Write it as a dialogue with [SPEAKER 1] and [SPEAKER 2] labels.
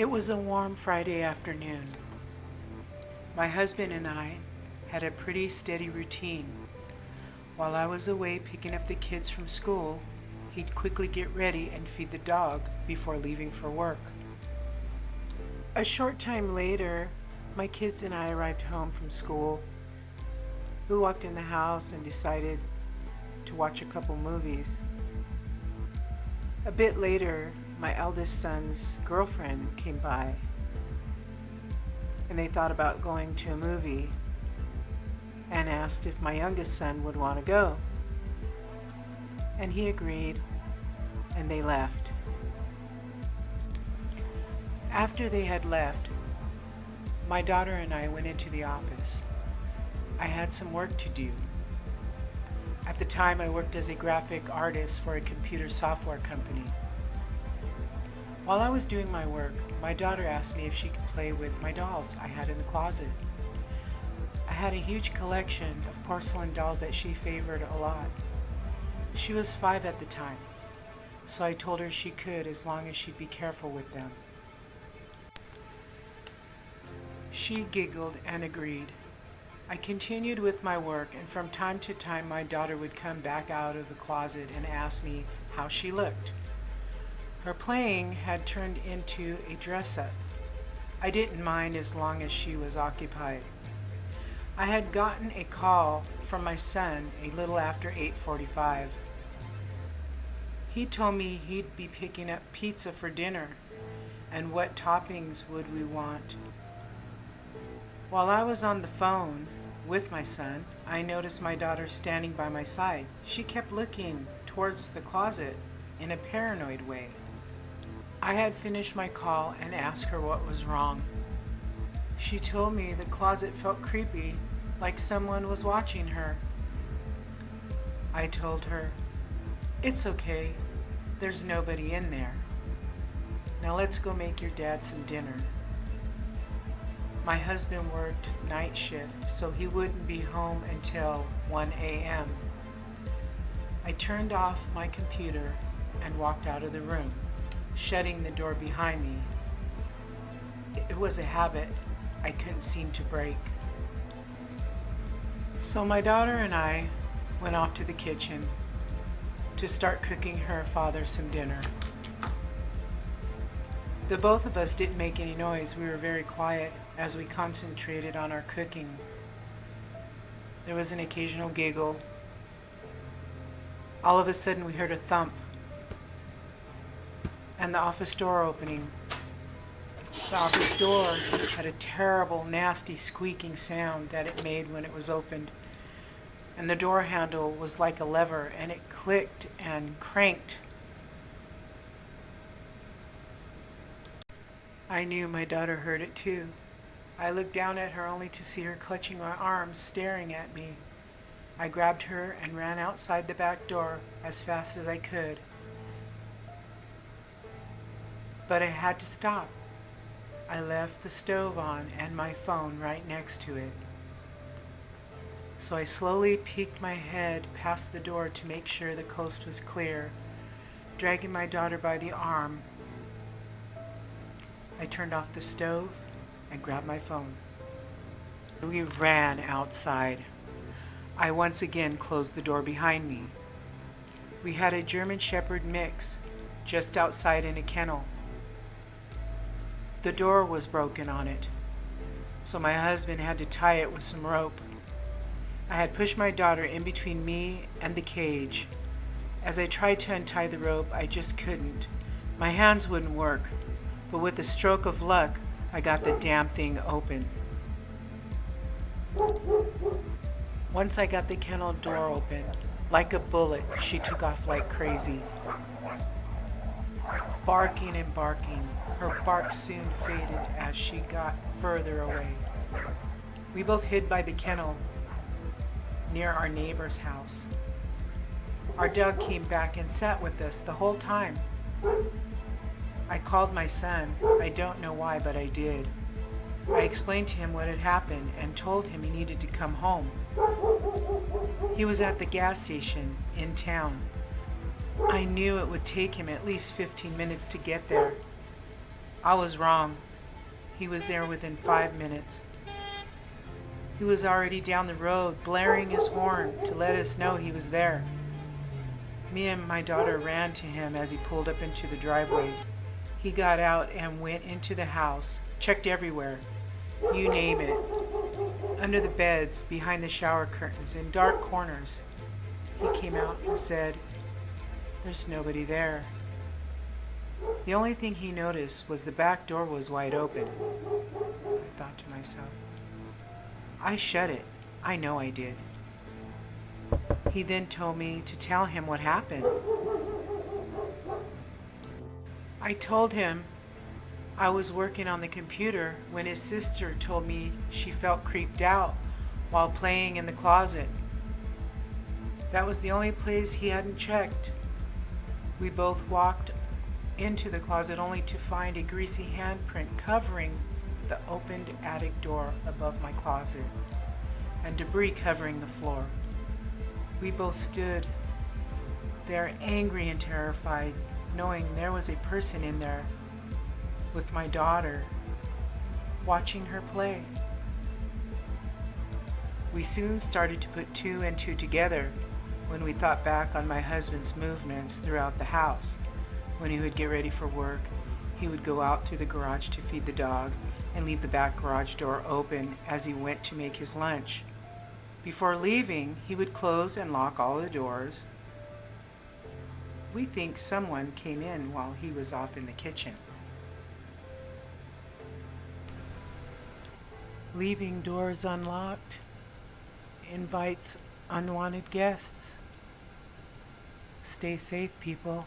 [SPEAKER 1] It was a warm Friday afternoon. My husband and I had a pretty steady routine. While I was away picking up the kids from school, he'd quickly get ready and feed the dog before leaving for work. A short time later, my kids and I arrived home from school. We walked in the house and decided to watch a couple movies. A bit later, my eldest son's girlfriend came by, and they thought about going to a movie and asked if my youngest son would want to go. And he agreed, and they left. After they had left, my daughter and I went into the office. I had some work to do. At the time, I worked as a graphic artist for a computer software company. While I was doing my work, my daughter asked me if she could play with my dolls I had in the closet. I had a huge collection of porcelain dolls that she favored a lot. She was 5 at the time, so I told her she could as long as she'd be careful with them. She giggled and agreed. I continued with my work, and from time to time my daughter would come back out of the closet and ask me how she looked. Her playing had turned into a dress-up. I didn't mind as long as she was occupied. I had gotten a call from my son a little after 8:45. He told me he'd be picking up pizza for dinner, and what toppings would we want. While I was on the phone with my son, I noticed my daughter standing by my side. She kept looking towards the closet in a paranoid way. I had finished my call and asked her what was wrong. She told me the closet felt creepy, like someone was watching her. I told her, "It's okay, there's nobody in there. Now let's go make your dad some dinner." My husband worked night shift, so he wouldn't be home until 1 a.m. I turned off my computer and walked out of the room, shutting the door behind me. It was a habit I couldn't seem to break. So my daughter and I went off to the kitchen to start cooking her father some dinner. The both of us didn't make any noise. We were very quiet as we concentrated on our cooking. There was an occasional giggle. All of a sudden we heard a thump and the office door opening. The office door had a terrible, nasty squeaking sound that it made when it was opened. And the door handle was like a lever, and it clicked and cranked. I knew my daughter heard it too. I looked down at her only to see her clutching my arms, staring at me. I grabbed her and ran outside the back door as fast as I could. But I had to stop. I left the stove on and my phone right next to it. So I slowly peeked my head past the door to make sure the coast was clear, dragging my daughter by the arm. I turned off the stove and grabbed my phone. We ran outside. I once again closed the door behind me. We had a German Shepherd mix just outside in a kennel. The door was broken on it, so my husband had to tie it with some rope. I had pushed my daughter in between me and the cage. As I tried to untie the rope, I just couldn't. My hands wouldn't work, but with a stroke of luck, I got the damn thing open. Once I got the kennel door open, like a bullet, she took off like crazy. Barking and barking, her bark soon faded as she got further away. We both hid by the kennel near our neighbor's house. Our dog came back and sat with us the whole time. I called my son. I don't know why, but I did. I explained to him what had happened and told him he needed to come home. He was at the gas station in town. I knew it would take him at least 15 minutes to get there. I was wrong. He was there within 5 minutes. He was already down the road, blaring his horn to let us know he was there. Me and my daughter ran to him as he pulled up into the driveway. He got out and went into the house, checked everywhere, you name it. Under the beds, behind the shower curtains, in dark corners. He came out and said, "There's nobody there." The only thing he noticed was the back door was wide open. I thought to myself, I shut it. I know I did. He then told me to tell him what happened. I told him I was working on the computer when his sister told me she felt creeped out while playing in the closet. That was the only place he hadn't checked. We both walked into the closet only to find a greasy handprint covering the opened attic door above my closet and debris covering the floor. We both stood there angry and terrified, knowing there was a person in there with my daughter, watching her play. We soon started to put two and two together when we thought back on my husband's movements throughout the house. When he would get ready for work, he would go out through the garage to feed the dog and leave the back garage door open as he went to make his lunch. Before leaving, he would close and lock all the doors. We think someone came in while he was off in the kitchen. Leaving doors unlocked invites unwanted guests. Stay safe, people.